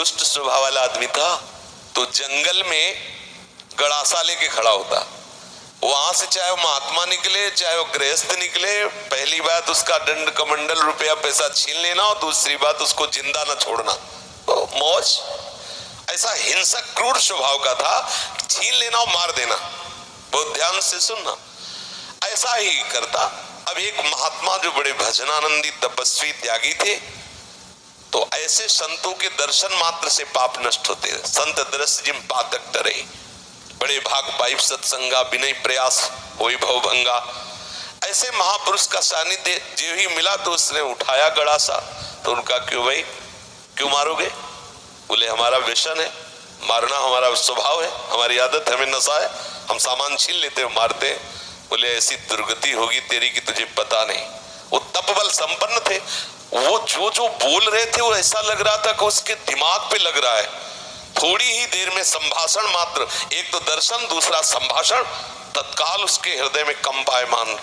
दुष्ट स्वभाव वाला आदमी था, तो जंगल में गड़ासा लेके खड़ा होता। वहां से चाहे वो महात्मा निकले चाहे वो गृहस्थ निकले, पहली बात उसका दंड कमंडल रुपया पैसा छीन लेना और दूसरी बात उसको जिंदा न छोड़ना। तो मौज, ऐसा हिंसक क्रूर स्वभाव का था, छीन लेना और मार देना। बहुत ध्यान से सुनना, ऐसा ही करता। अब एक महात्मा जो बड़े भजनानंदी तपस्वी त्यागी थे, तो ऐसे संतों के दर्शन मात्र से पाप नष्ट होते। संत दृश्य जिम पातक डरे, बड़े भाग पाइप सत्संगा, विनय प्रयास होई भव भंगा। ऐसे महापुरुष का सानिध्य जो ही मिला तो उसने उठाया गड़ासा। तो उनका क्यों भाई, क्यों मारोगे? बोले हमारा व्यसन है, मारना हमारा स्वभाव है, हमारी आदत, हमें नशा है, हम सामान छीन लेते मारते। बोले ऐसी दुर्गति होगी तेरी कि तुझे पता नहीं। वो तपबल संपन्न थे, वो जो बोल रहे थे वो ऐसा लग रहा था कि उसके दिमाग पे लग रहा है। थोड़ी ही देर में संभाषण मात्र, एक तो दर्शन दूसरा संभाषण, तत्काल उसके हृदय में कंपायमान,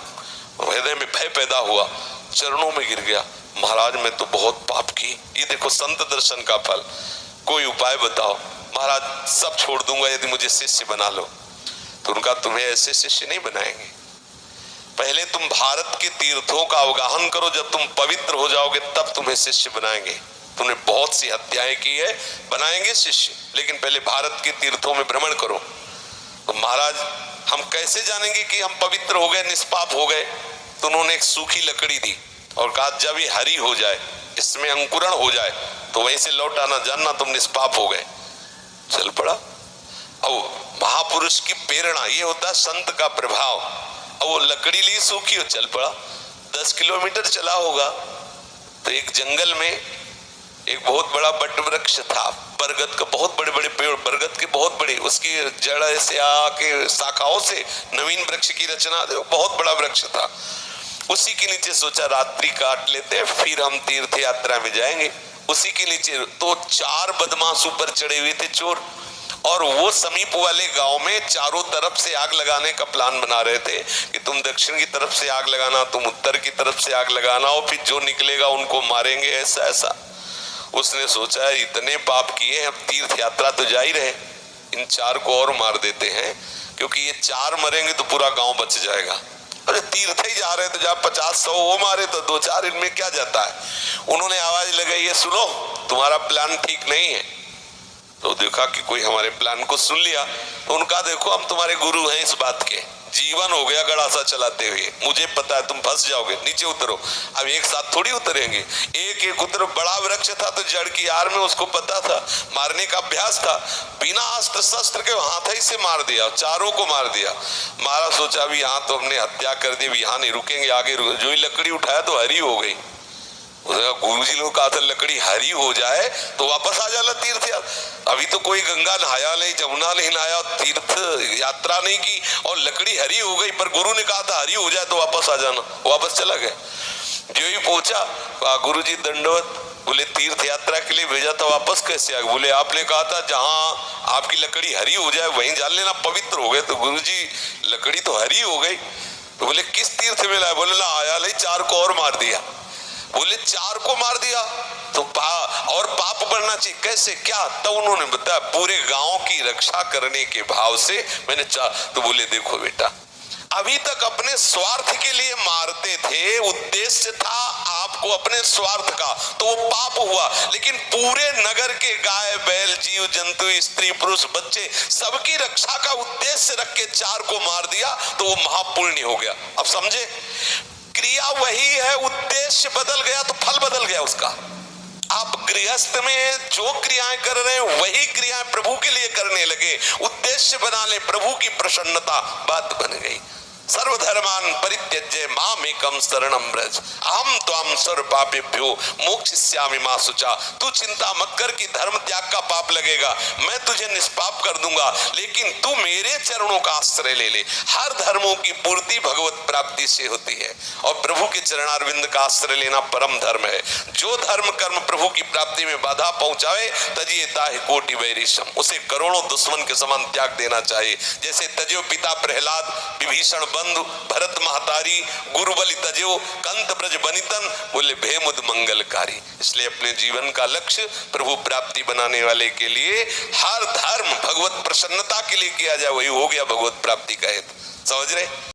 हृदय में भय पैदा हुआ, चरणों में गिर गया। महाराज मैं तो बहुत पाप की, ये देखो संत दर्शन का फल, कोई उपाय बताओ। महाराज सब छोड़ दूंगा यदि मुझे शिष्य बना लो। तो उनका तुम्हें ऐसे शिष्य नहीं बनाएंगे, पहले तुम भारत के तीर्थों का अवगाहन करो, जब तुम पवित्र हो जाओगे तब तुम्हें शिष्य बनाएंगे। तुमने बहुत सी हत्याएं की है, बनाएंगे शिष्य, लेकिन पहले भारत के तीर्थों में भ्रमण करो। तो महाराज हम कैसे जानेंगे कि हम पवित्र हो गए, निष्पाप हो गए? तो उन्होंने एक सूखी लकड़ी दी और कहा जब ये हरी हो जाए, इसमें अंकुरण हो जाए, तो वहीं से लौट आना, जानना तुम निष्पाप हो गए। चल पड़ा। अब महापुरुष की प्रेरणा, ये होता है संत का प्रभाव। अब वो लकड़ी ली सूखी हो, चल पड़ा। 10 किलोमीटर चला होगा तो एक जंगल में एक बहुत बड़ा बट वृक्ष था, बरगद का, बहुत बड़े बड़े पेड़, बरगद के बहुत बड़े, उसकी जड़ से आके शाखाओं से नवीन वृक्ष की रचना, बहुत बड़ा वृक्ष था। उसी के नीचे सोचा रात्रि काट लेते, फिर हम तीर्थ यात्रा में जाएंगे। उसी के नीचे तो 4 बदमाश ऊपर चढ़े हुए थे, चोर, और वो समीप वाले गांव में चारों तरफ से आग लगाने का प्लान बना रहे थे कि तुम दक्षिण की तरफ से आग लगाना, तुम उत्तर की तरफ से आग लगाना, और फिर जो निकलेगा उनको मारेंगे, ऐसा ऐसा। उसने सोचा इतने पाप किए, अब तीर्थ यात्रा तो जा ही रहे, इन 4 को और मार देते हैं, क्योंकि ये 4 मरेंगे तो पूरा गांव बच जाएगा। अरे तीर्थ ही जा रहे तो जहाँ 50-100 वो मारे तो 2-4 इनमें क्या जाता है। उन्होंने आवाज लगाई, ये सुनो तुम्हारा प्लान ठीक नहीं है। तो देखा कि कोई हमारे प्लान को सुन लिया, तो उनका देखो हम तुम्हारे गुरु हैं इस बात के, जीवन हो गया गड़ासा चलाते हुए, मुझे पता है तुम फंस जाओगे, नीचे उतरो। अब एक साथ थोड़ी उतरेंगे, एक एक उतरो। बड़ा वृक्ष था तो जड़ की आड़ में उसको पता था, मारने का अभ्यास था, बिना अस्त्र शस्त्र के हाथ ही से मार दिया, 4 को मार दिया। मारा, सोचा अभी यहाँ तो हमने हत्या कर दी, यहाँ नहीं रुकेंगे, आगे जो ही लकड़ी उठाया तो हरी हो गई। गुरु जी लोग कहा था लकड़ी हरी हो जाए तो वापस आ जाना तीर्थ यात्रा। अभी तो कोई गंगा नहाया नहीं, जमुना नहीं नहाया, तीर्थ यात्रा नहीं की और लकड़ी हरी हो गई, पर गुरु ने कहा था हरी हो जाए तो वापस आ जाना, वापस चला गया। जो ही पूछा गुरु जी दंडवत, बोले तीर्थ यात्रा के लिए भेजा था, वापस कैसे आ गए? बोले आपने कहा था जहाँ आपकी लकड़ी हरी हो जाए वहीं जान लेना पवित्र हो गए। तो गुरु जी लकड़ी तो हरी हो गई। तो बोले किस तीर्थ में लाए? बोले ना आया नहीं, 4 को और मार दिया। बोले 4 को मार दिया तो और पाप बढ़ना चाहिए, कैसे क्या? तो उन्होंने बताया पूरे गांव की रक्षा करने के भाव से मैंने तो बोले देखो बेटा, अभी तक अपने स्वार्थ के लिए मारते थे, उद्देश्य था आपको अपने स्वार्थ का, तो वो पाप हुआ। लेकिन पूरे नगर के गाय बैल जीव जंतु स्त्री पुरुष बच्चे सबकी रक्षा का उद्देश्य रख के 4 को मार दिया, तो वो महापुण्य हो गया। अब समझे, क्रिया वही है, उद्देश्य बदल गया तो फल बदल गया उसका। आप गृहस्थ में जो क्रियाएं कर रहे हैं वही क्रियाएं प्रभु के लिए करने लगे, उद्देश्य बना ले प्रभु की प्रसन्नता, बात बन गई। सर्वधर्मान परित्यज्य मामेकं शरणं व्रज अहम त्वां सर्व पापेभ्यो मोक्षयिष्यामि मा शुचा। तू चिंता मत कर कि धर्म त्याग का पाप लगेगा, मैं तुझे निष्पाप कर दूंगा, लेकिन तू मेरे चरणों का आश्रय ले ले। हर धर्मों की पूर्ति भगवत प्राप्ति से होती है और प्रभु के चरणारविंद का आश्रय लेना परम धर्म है। जो धर्म कर्म प्रभु की प्राप्ति में बाधा पहुंचावे तजिएता है कोटि वैरिशम, उसे करोड़ों दुश्मन के समान त्याग देना चाहिए। जैसे तजो पिता प्रहलाद विभीषण बंधु भरत महतारी, गुरुबलि तजो कंत ब्रज बनितन, बोले भेमुद मंगलकारी। इसलिए अपने जीवन का लक्ष्य प्रभु प्राप्ति बनाने वाले के लिए हर धर्म भगवत प्रसन्नता के लिए किया जाए, वही हो गया भगवत प्राप्ति का हेतु। समझ रहे?